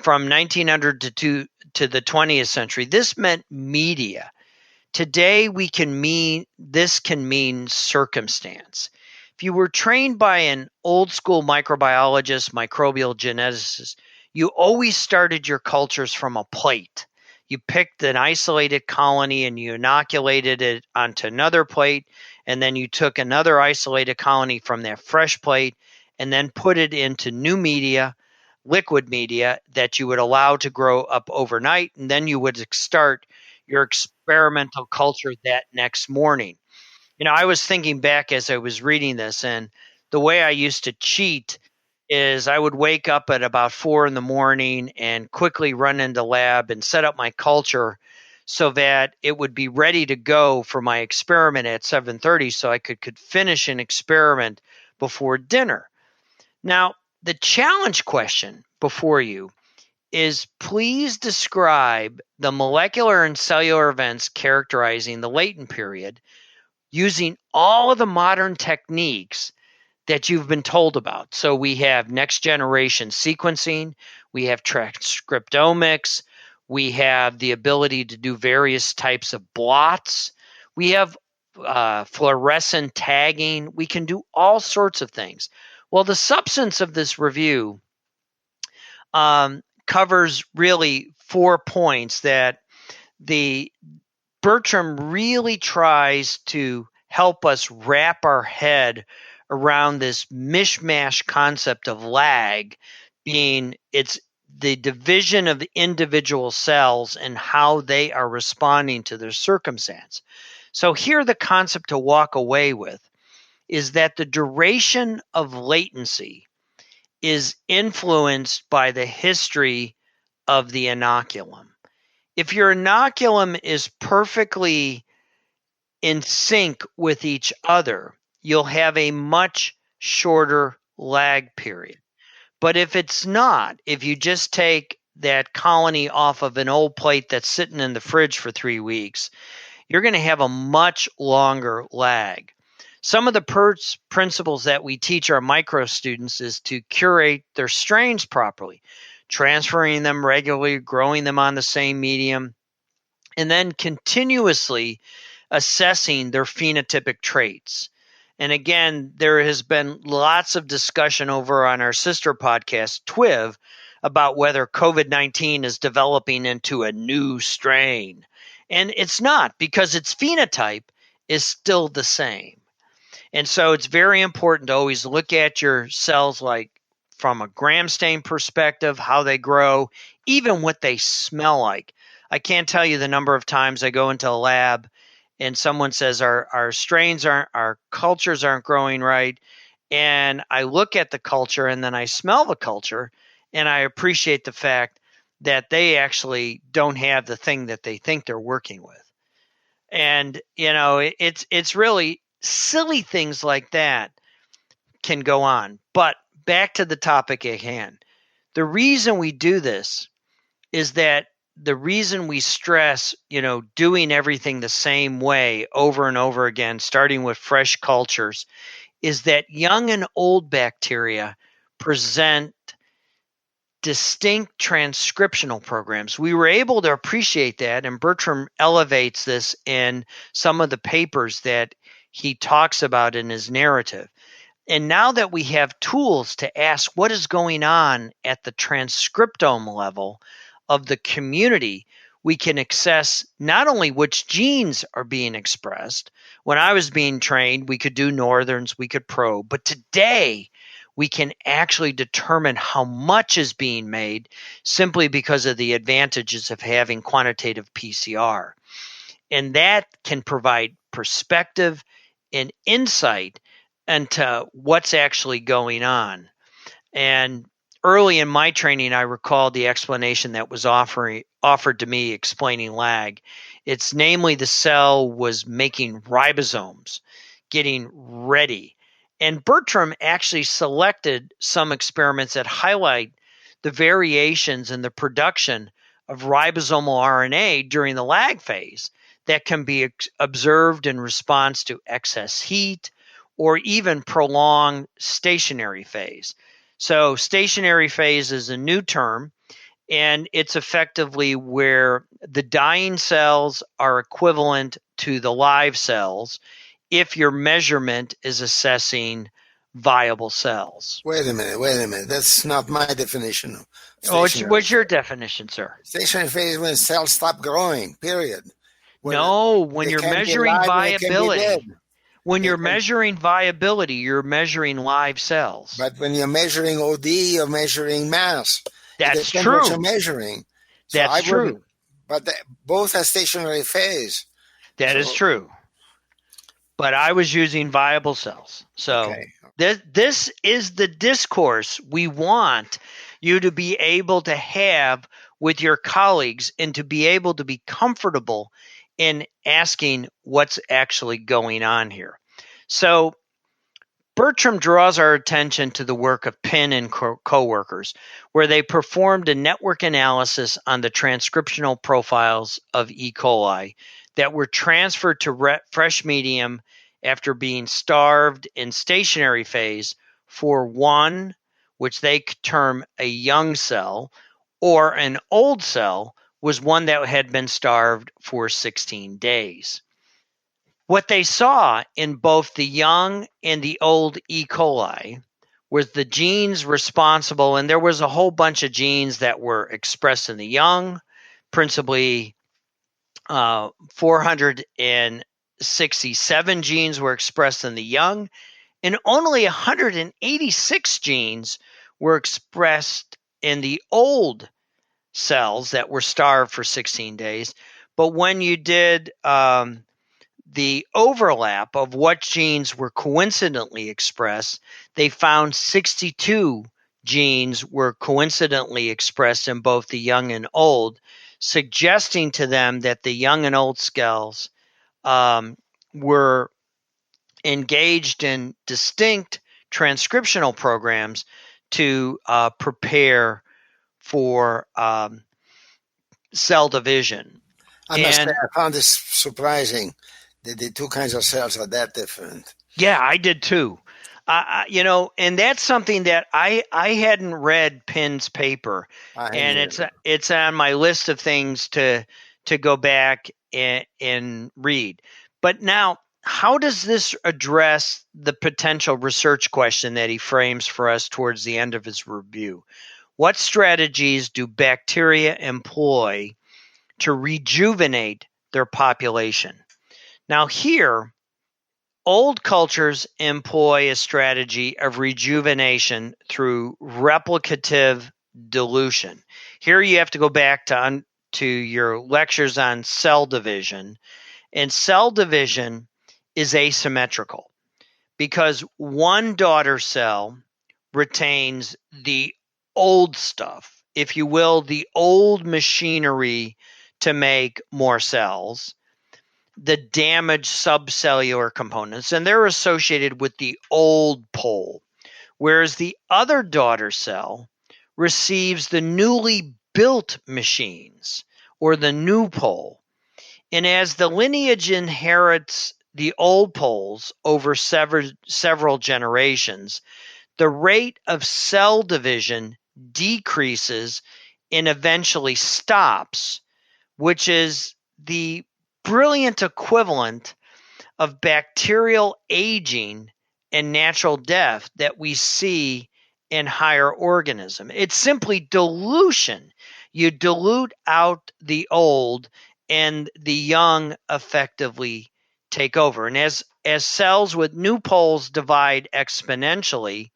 from 1900 to the 20th century, this meant media. Today, this can mean circumstance. If you were trained by an old school microbiologist, microbial geneticist, you always started your cultures from a plate. You picked an isolated colony and you inoculated it onto another plate, and then you took another isolated colony from that fresh plate and then put it into new media, liquid media, that you would allow to grow up overnight, and then you would start your experimental culture that next morning. You know, I was thinking back as I was reading this, and the way I used to cheat is I would wake up at about 4 a.m. and quickly run into lab and set up my culture so that it would be ready to go for my experiment at 7:30 so I could finish an experiment before dinner. Now, the challenge question before you is, please describe the molecular and cellular events characterizing the latent period using all of the modern techniques that you've been told about. So we have next generation sequencing, we have transcriptomics, we have the ability to do various types of blots, we have fluorescent tagging, we can do all sorts of things. Well, the substance of this review covers really 4 points that Bertram really tries to help us wrap our head around this mishmash concept of lag, being it's the division of the individual cells and how they are responding to their circumstance. So here the concept to walk away with is that the duration of latency is influenced by the history of the inoculum. If your inoculum is perfectly in sync with each other, you'll have a much shorter lag period. But if it's not, if you just take that colony off of an old plate that's sitting in the fridge for 3 weeks, you're going to have a much longer lag. Some of the principles that we teach our micro students is to curate their strains properly, transferring them regularly, growing them on the same medium, and then continuously assessing their phenotypic traits. And again, there has been lots of discussion over on our sister podcast, TWiM, about whether COVID-19 is developing into a new strain. And it's not, because its phenotype is still the same. And so it's very important to always look at your cells like from a gram stain perspective, how they grow, even what they smell like. I can't tell you the number of times I go into a lab and someone says our strains our cultures aren't growing right. And I look at the culture and then I smell the culture and I appreciate the fact that they actually don't have the thing that they think they're working with. And, it's really silly things like that can go on. But back to the topic at hand. The reason we do this is that the reason we stress, doing everything the same way over and over again, starting with fresh cultures, is that young and old bacteria present distinct transcriptional programs. We were able to appreciate that, and Bertram elevates this in some of the papers that he talks about in his narrative. And now that we have tools to ask what is going on at the transcriptome level of the community, we can access not only which genes are being expressed. When I was being trained, we could do northerns, we could probe. But today, we can actually determine how much is being made simply because of the advantages of having quantitative PCR. And that can provide perspective and insight into what's actually going on. And early in my training, I recall the explanation that was offered to me explaining lag. It's namely the cell was making ribosomes, getting ready. And Bertram actually selected some experiments that highlight the variations in the production of ribosomal RNA during the lag phase that can be observed in response to excess heat or even prolonged stationary phase. So stationary phase is a new term, and it's effectively where the dying cells are equivalent to the live cells if your measurement is assessing viable cells. Wait a minute. That's not my definition. What's your definition, sir? Stationary phase when cells stop growing, period. When you're measuring viability. When you're measuring viability, you're measuring live cells. But when you're measuring OD, you're measuring mass. That's true. What you're measuring. So That's true. But both are stationary phase. That is true. But I was using viable cells. So this is the discourse we want you to be able to have with your colleagues and to be able to be comfortable in asking what's actually going on here. So Bertram draws our attention to the work of Penn and co-workers, where they performed a network analysis on the transcriptional profiles of E. coli that were transferred to fresh medium after being starved in stationary phase for one, which they term a young cell, or an old cell was one that had been starved for 16 days. What they saw in both the young and the old E. coli was the genes responsible, and there was a whole bunch of genes that were expressed in the young, principally 467 genes were expressed in the young, and only 186 genes were expressed in the old cells that were starved for 16 days. But when you did the overlap of what genes were coincidentally expressed, they found 62 genes were coincidentally expressed in both the young and old, suggesting to them that the young and old cells were engaged in distinct transcriptional programs to prepare for cell division. I must say, I found this surprising that the two kinds of cells are that different. Yeah, I did too. And that's something that I hadn't read Penn's paper, and it's on my list of things to go back and read. But now, how does this address the potential research question that he frames for us towards the end of his review? What strategies do bacteria employ to rejuvenate their population? Now here, old cultures employ a strategy of rejuvenation through replicative dilution. Here you have to go back to your lectures on cell division. And cell division is asymmetrical because one daughter cell retains the old stuff, if you will, the old machinery to make more cells, the damaged subcellular components, and they're associated with the old pole, whereas the other daughter cell receives the newly built machines or the new pole. And as the lineage inherits the old poles over several generations, the rate of cell division decreases and eventually stops, which is the brilliant equivalent of bacterial aging and natural death that we see in higher organisms. It's simply dilution. You dilute out the old and the young effectively take over. And as cells with new poles divide exponentially,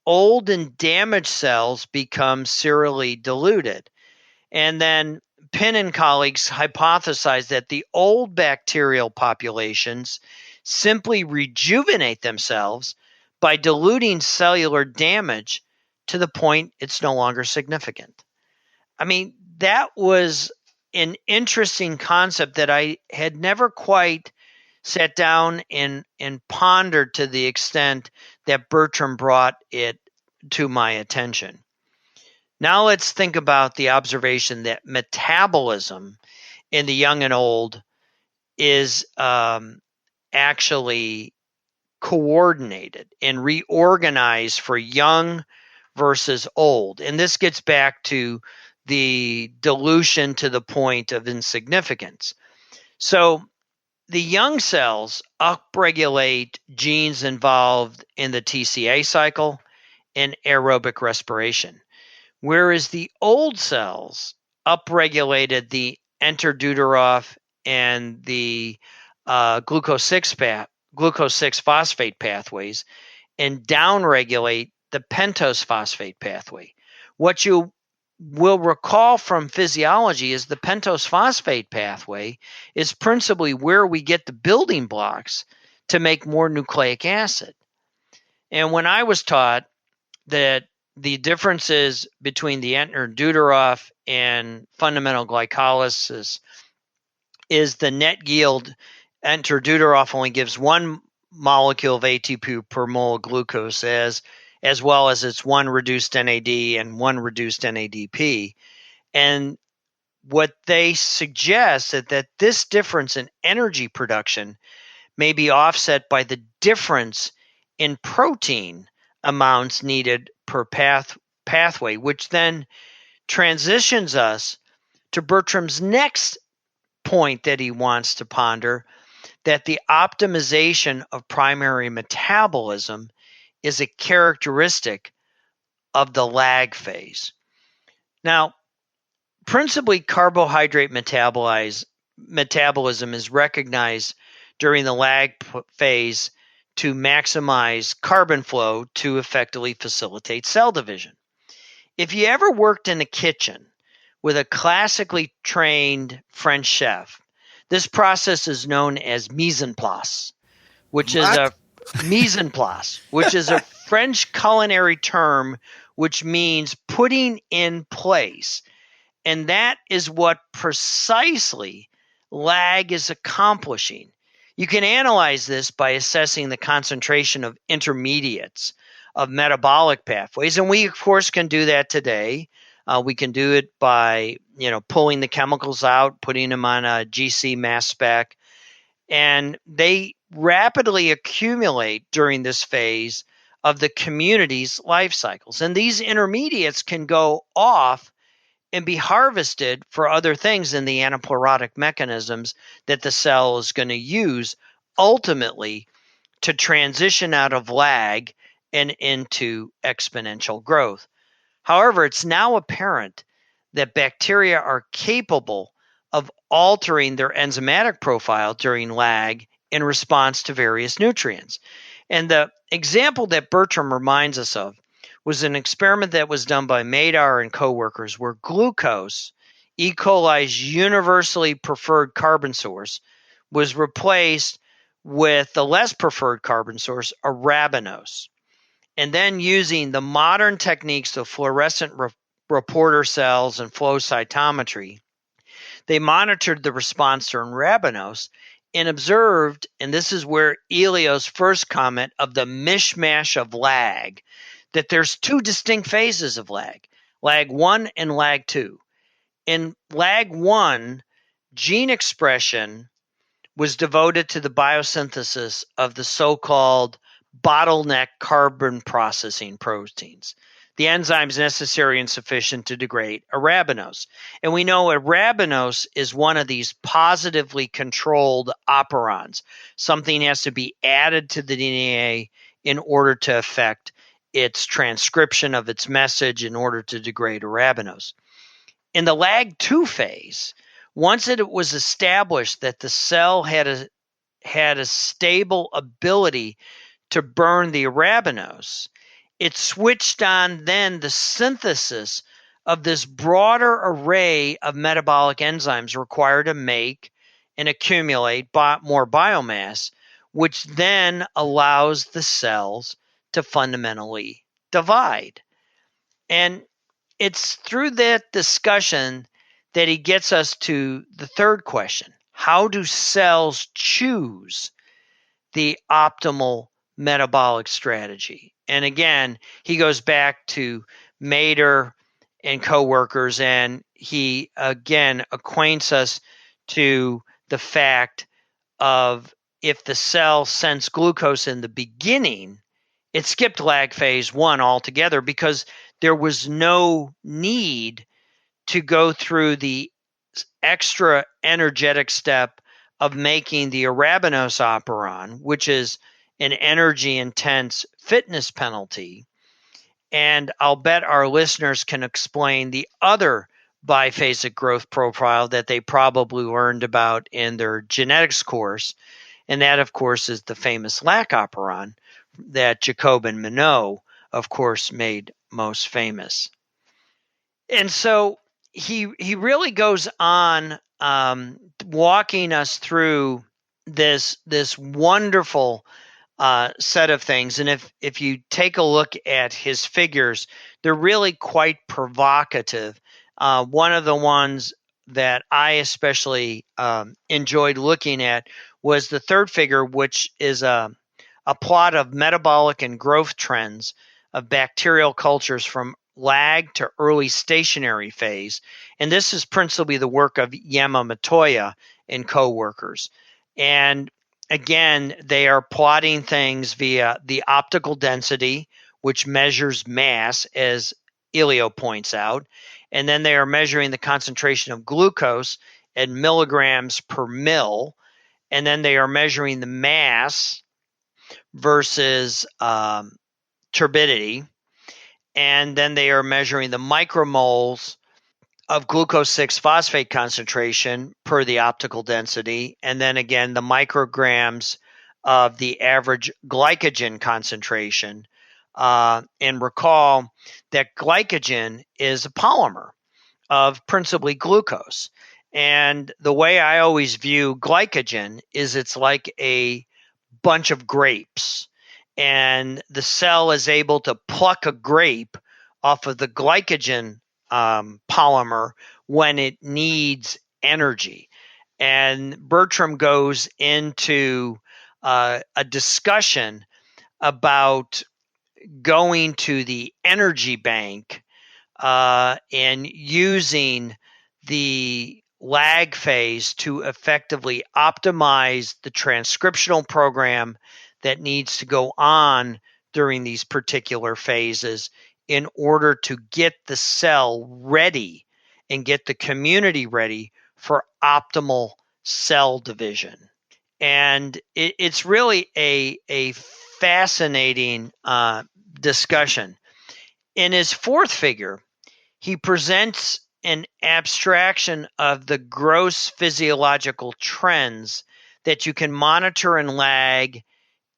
old and damaged cells become serially diluted. And then Penn and colleagues hypothesized that the old bacterial populations simply rejuvenate themselves by diluting cellular damage to the point it's no longer significant. I mean, that was an interesting concept that I had never quite sat down and pondered to the extent that Bertram brought it to my attention. Now let's think about the observation that metabolism in the young and old is actually coordinated and reorganized for young versus old. And this gets back to the dilution to the point of insignificance. So the young cells upregulate genes involved in the TCA cycle and aerobic respiration, whereas the old cells upregulated the interdeuterinol and the glucose 6-phosphate pathways and downregulate the pentose phosphate pathway. What you will recall from physiology is the pentose phosphate pathway is principally where we get the building blocks to make more nucleic acid. And when I was taught that the differences between the entner-deuteroff and fundamental glycolysis is the net yield. Entner-deuteroff only gives one molecule of ATP per mole of glucose, as well as its one reduced NAD and one reduced NADP. And what they suggest is that this difference in energy production may be offset by the difference in protein amounts needed per pathway, which then transitions us to Bertram's next point that he wants to ponder, that the optimization of primary metabolism is a characteristic of the lag phase. Now, principally carbohydrate metabolism is recognized during the lag phase to maximize carbon flow to effectively facilitate cell division. If you ever worked in a kitchen with a classically trained French chef, this process is known as mise en place, which is a French culinary term which means putting in place. And that is what precisely lag is accomplishing. You can analyze this by assessing the concentration of intermediates of metabolic pathways, and we, of course, can do that today. We can do it by, pulling the chemicals out, putting them on a GC mass spec, and they rapidly accumulate during this phase of the community's life cycles. And these intermediates can go off and be harvested for other things in the anaplerotic mechanisms that the cell is going to use ultimately to transition out of lag and into exponential growth. However, it's now apparent that bacteria are capable of altering their enzymatic profile during lag in response to various nutrients. And the example that Bertram reminds us of was an experiment that was done by Madar and coworkers where glucose, E. coli's universally preferred carbon source, was replaced with the less preferred carbon source, arabinose. And then using the modern techniques of fluorescent reporter cells and flow cytometry, they monitored the response to arabinose and observed, and this is where Elio's first comment of the mishmash of lag, that there's two distinct phases of lag 1 and lag 2. In lag 1, gene expression was devoted to the biosynthesis of the so-called bottleneck carbon processing proteins, the enzymes necessary and sufficient to degrade arabinose. And we know arabinose is one of these positively controlled operons. Something has to be added to the DNA in order to affect its transcription of its message in order to degrade arabinose. In the lag 2 phase, once it was established that the cell had a stable ability to burn the arabinose, it switched on then the synthesis of this broader array of metabolic enzymes required to make and accumulate more biomass, which then allows the cells to fundamentally divide. And it's through that discussion that he gets us to the third question. How do cells choose the optimal metabolic strategy? And again, he goes back to Madar and coworkers, and he again acquaints us to the fact of if the cell sensed glucose in the beginning, it skipped lag phase 1 altogether because there was no need to go through the extra energetic step of making the arabinose operon, which is an energy-intense fitness penalty. And I'll bet our listeners can explain the other biphasic growth profile that they probably learned about in their genetics course. And that, of course, is the famous lac operon that Jacob and Minot, of course, made most famous. And so he really goes on walking us through this wonderful set of things. And if you take a look at his figures they're really quite provocative. One of the ones that I especially enjoyed looking at was the third figure, which is a plot of metabolic and growth trends of bacterial cultures from lag to early stationary phase. And this is principally the work of Yamamoto and co-workers. And again, they are plotting things via the optical density, which measures mass, as Elio points out. And then they are measuring the concentration of glucose at milligrams per mil. And then they are measuring the mass versus turbidity. And then they are measuring the micromoles of glucose 6-phosphate concentration per the optical density. And then again, the micrograms of the average glycogen concentration. And recall that glycogen is a polymer of principally glucose. And the way I always view glycogen is it's like a bunch of grapes. And the cell is able to pluck a grape off of the glycogen polymer when it needs energy. And Bertram goes into a discussion about going to the energy bank and using the lag phase to effectively optimize the transcriptional program that needs to go on during these particular phases in order to get the cell ready and get the community ready for optimal cell division. And it's really a fascinating discussion. In his fourth figure, he presents an abstraction of the gross physiological trends that you can monitor and lag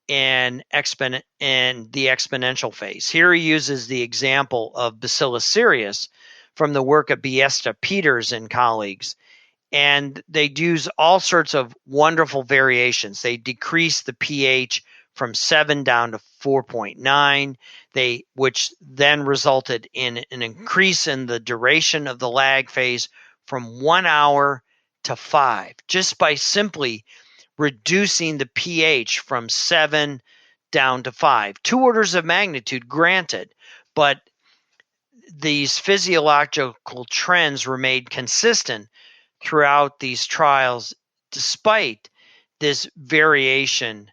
in the exponential phase. Here he uses the example of Bacillus cereus from the work of Biesta Peters and colleagues. And they use all sorts of wonderful variations. They decrease the pH from 7 down to 4.9, which then resulted in an increase in the duration of the lag phase from 1 hour to 5, just by simply reducing the pH from 7 down to 5. 2 orders of magnitude, granted, but these physiological trends remained consistent throughout these trials despite this variation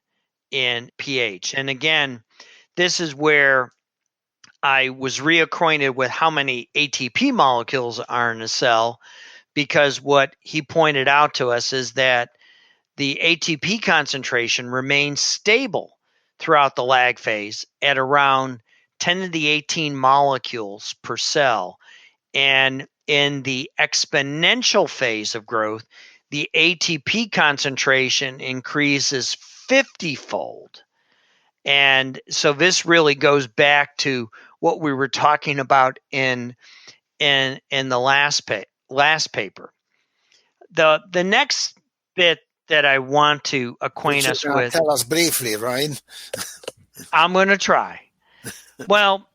in pH. And again, this is where I was reacquainted with how many ATP molecules are in a cell, because what he pointed out to us is that the ATP concentration remains stable throughout the lag phase at around 10 to the 18 molecules per cell. And in the exponential phase of growth, the ATP concentration increases 50-fold. And so this really goes back to what we were talking about in the last paper. The next bit that I want to acquaint us with. Tell us briefly, right? I'm going to try. Well,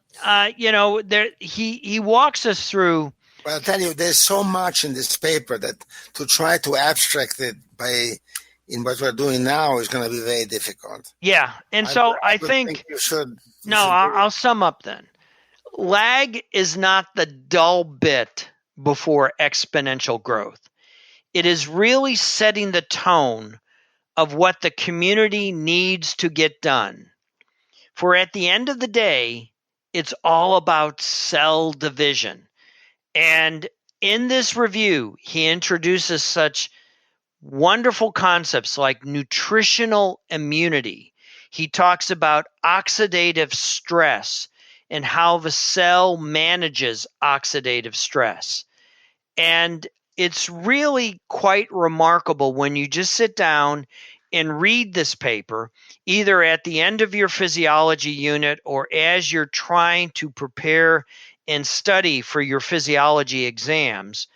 he walks us through. Well, I'll tell you, there's so much in this paper that to try to abstract it in what we're doing now is going to be very difficult. Yeah, and so I think you should. I'll sum up then. Lag is not the dull bit before exponential growth. It is really setting the tone of what the community needs to get done. For at the end of the day, it's all about cell division. And in this review, he introduces such wonderful concepts like nutritional immunity. He talks about oxidative stress and how the cell manages oxidative stress. And it's really quite remarkable when you just sit down and read this paper, either at the end of your physiology unit or as you're trying to prepare and study for your physiology exams.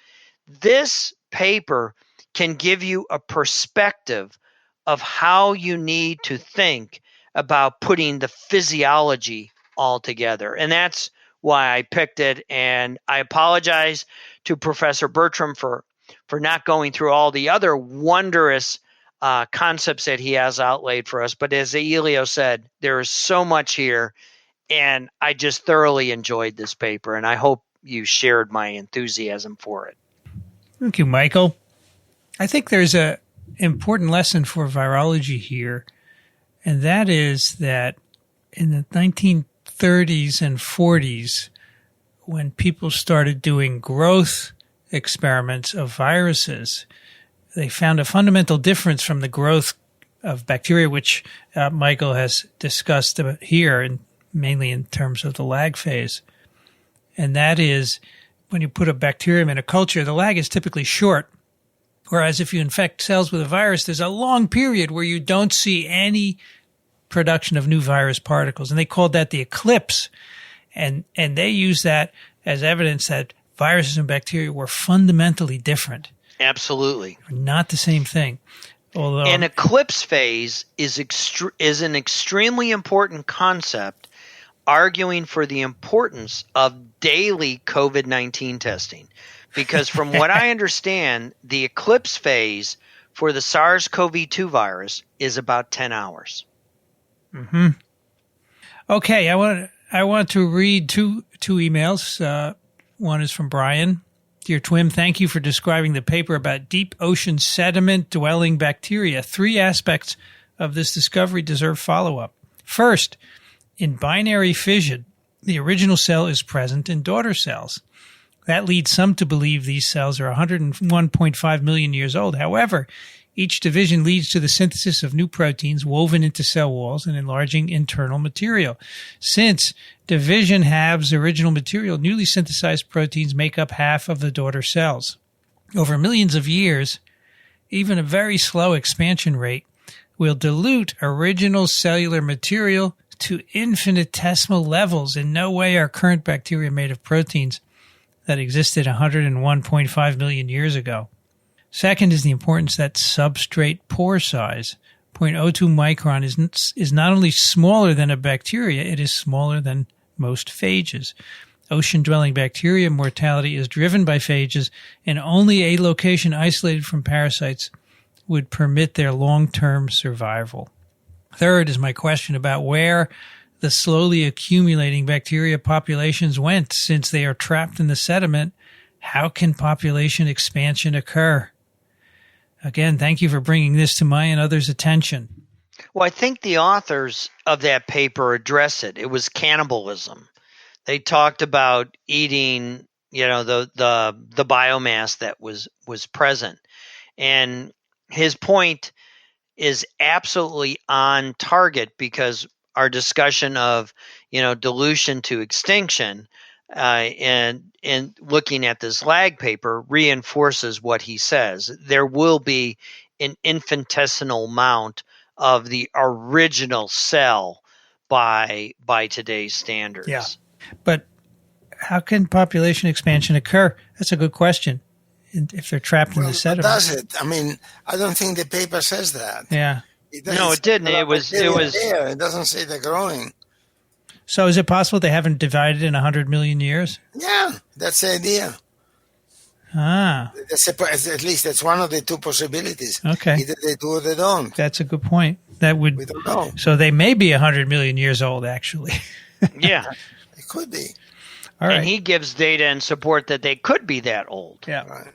This paper can give you a perspective of how you need to think about putting the physiology all together. And that's why I picked it. And I apologize to Professor Bertram for not going through all the other wondrous concepts that he has outlaid for us. But as Elio said, there is so much here, and I just thoroughly enjoyed this paper, and I hope you shared my enthusiasm for it. Thank you, Michael. I think there's an important lesson for virology here, and that is that in the 1930s and 40s, when people started doing growth experiments of viruses, they found a fundamental difference from the growth of bacteria, which Michael has discussed here, and mainly in terms of the lag phase. And that is, when you put a bacterium in a culture, the lag is typically short. Whereas if you infect cells with a virus, there's a long period where you don't see any production of new virus particles. And they called that the eclipse. And they use that as evidence that viruses and bacteria were fundamentally different. Absolutely. Not the same thing. Although an eclipse phase is an extremely important concept, arguing for the importance of daily COVID-19 testing. Because from what I understand, the eclipse phase for the SARS-CoV-2 virus is about 10 hours. Mm-hmm. Okay, I want to read two emails. One is from Brian. Dear TWiM, thank you for describing the paper about deep ocean sediment-dwelling bacteria. 3 aspects of this discovery deserve follow-up. First, in binary fission, the original cell is present in daughter cells. That leads some to believe these cells are 101.5 million years old. However, each division leads to the synthesis of new proteins woven into cell walls and enlarging internal material. Since division halves original material, newly synthesized proteins make up half of the daughter cells. Over millions of years, even a very slow expansion rate will dilute original cellular material to infinitesimal levels. In no way are current bacteria made of proteins that existed 101.5 million years ago. Second is the importance that substrate pore size, 0.02 micron, is not only smaller than a bacteria, it is smaller than most phages. Ocean-dwelling bacteria mortality is driven by phages, and only a location isolated from parasites would permit their long-term survival. Third is my question about where the slowly accumulating bacteria populations went. Since they are trapped in the sediment, how can population expansion occur? Again, thank you for bringing this to my and others' attention. Well, I think the authors of that paper address it. It was cannibalism. They talked about eating, the biomass that was present. And his point is absolutely on target, because our discussion of, dilution to extinction and looking at this lag paper reinforces what he says. There will be an infinitesimal amount of the original cell by today's standards. Yeah. But how can population expansion occur? That's a good question. If they're trapped in the sediment. Does it? I mean, I don't think the paper says that. Yeah. No, it didn't. It was there. It doesn't say they're growing. So is it possible they haven't divided in 100 million years? Yeah, that's the idea. At least that's one of the 2 possibilities. Okay. Either they do or they don't. That's a good point. We don't know. So they may be 100 million years old, actually. Yeah. It could be. All right. And he gives data and support that they could be that old. Yeah. Right.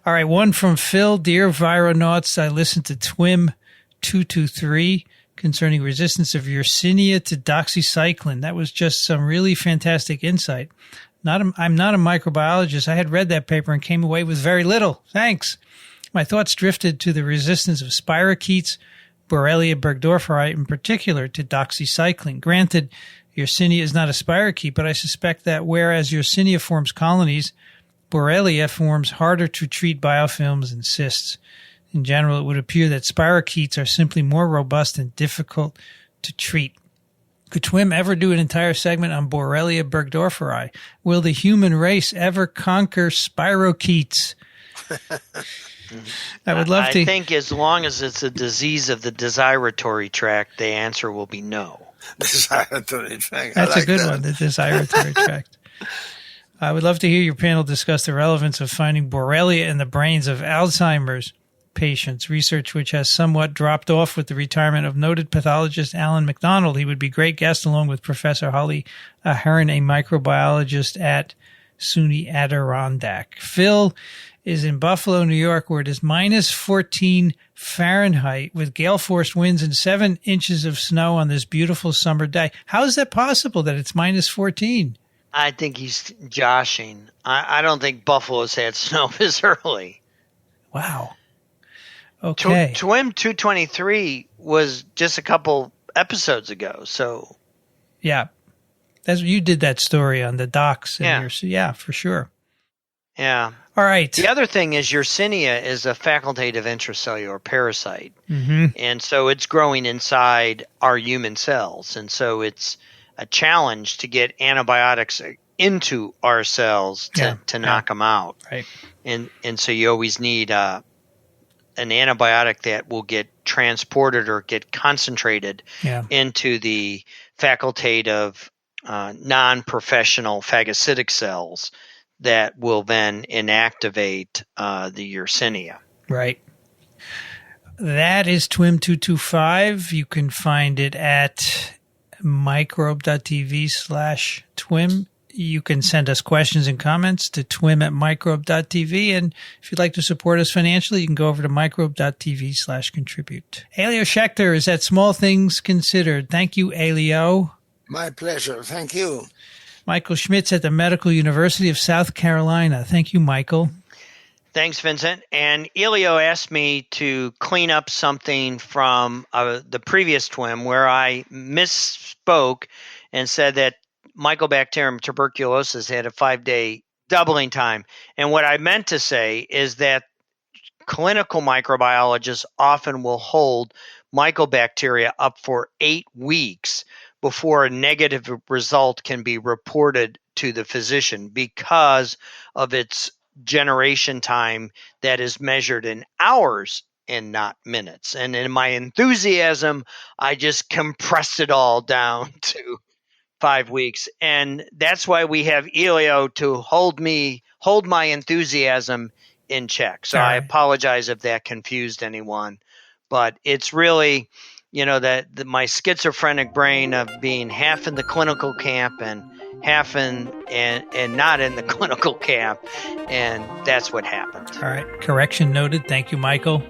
All right. One from Phil. Dear Vironauts, I listened to TWiM 223 concerning resistance of Yersinia to doxycycline. That was just some really fantastic insight. I'm not a microbiologist. I had read that paper and came away with very little. Thanks. My thoughts drifted to the resistance of spirochetes, Borrelia burgdorferi in particular, to doxycycline. Granted, Yersinia is not a spirochete, but I suspect that whereas Yersinia forms colonies, Borrelia forms harder to treat biofilms and cysts. In general, it would appear that spirochetes are simply more robust and difficult to treat. Could TWiM ever do an entire segment on Borrelia burgdorferi? Will the human race ever conquer spirochetes? I would love to. I think as long as it's a disease of the desiratory tract, the answer will be no. Desiratory tract. That's a good one, the desiratory tract. I would love to hear your panel discuss the relevance of finding Borrelia in the brains of Alzheimer's patients, research which has somewhat dropped off with the retirement of noted pathologist Alan MacDonald. He would be a great guest along with Professor Holly Ahern, a microbiologist at SUNY Adirondack. Phil is in Buffalo, New York, where it is minus 14 Fahrenheit with gale-force winds and 7 inches of snow on this beautiful summer day. How is that possible that it's minus 14? I think he's joshing. I don't think Buffalo's had snow this early. Wow. Okay. TWiM 223 was just a couple episodes ago, so. Yeah. You did that story on the docks. Yeah, for sure. Yeah. All right. The other thing is Yersinia is a facultative intracellular parasite. Mm-hmm. And so it's growing inside our human cells. And so it's a challenge to get antibiotics into our cells to knock them out. Right. And so you always need an antibiotic that will get transported or get concentrated into the facultative non-professional phagocytic cells that will then inactivate the Yersinia. Right. That is TWiM 225. You can find it at microbe.tv/TWiM. You can send us questions and comments to twim@microbe.tv. And if you'd like to support us financially, you can go over to microbe.tv/contribute. Elio Schaechter is at Small Things Considered. Thank you, Elio. My pleasure. Thank you. Michael Schmidt's at the Medical University of South Carolina. Thank you, Michael. Thanks, Vincent. And Elio asked me to clean up something from the previous TWiM where I misspoke and said that Mycobacterium tuberculosis had a 5-day doubling time. And what I meant to say is that clinical microbiologists often will hold mycobacteria up for 8 weeks before a negative result can be reported to the physician because of its generation time that is measured in hours and not minutes. And in my enthusiasm, I just compressed it all down to 5 weeks. And that's why we have Elio to hold my enthusiasm in check. So I apologize if that confused anyone, but it's really, that my schizophrenic brain of being half in the clinical camp and half in and not in the clinical camp, and that's what happened. All right. Correction noted. Thank you, Michael.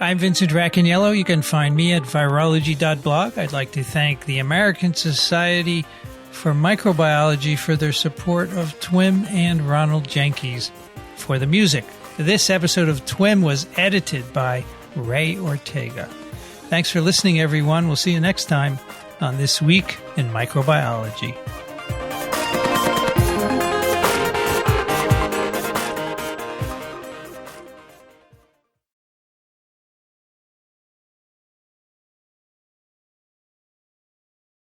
I'm Vincent Racaniello. You can find me at virology.blog. I'd like to thank the American Society for Microbiology for their support of TWiM and Ronald Jenkins for the music. This episode of TWiM was edited by Ray Ortega. Thanks for listening, everyone. We'll see you next time on This Week in Microbiology.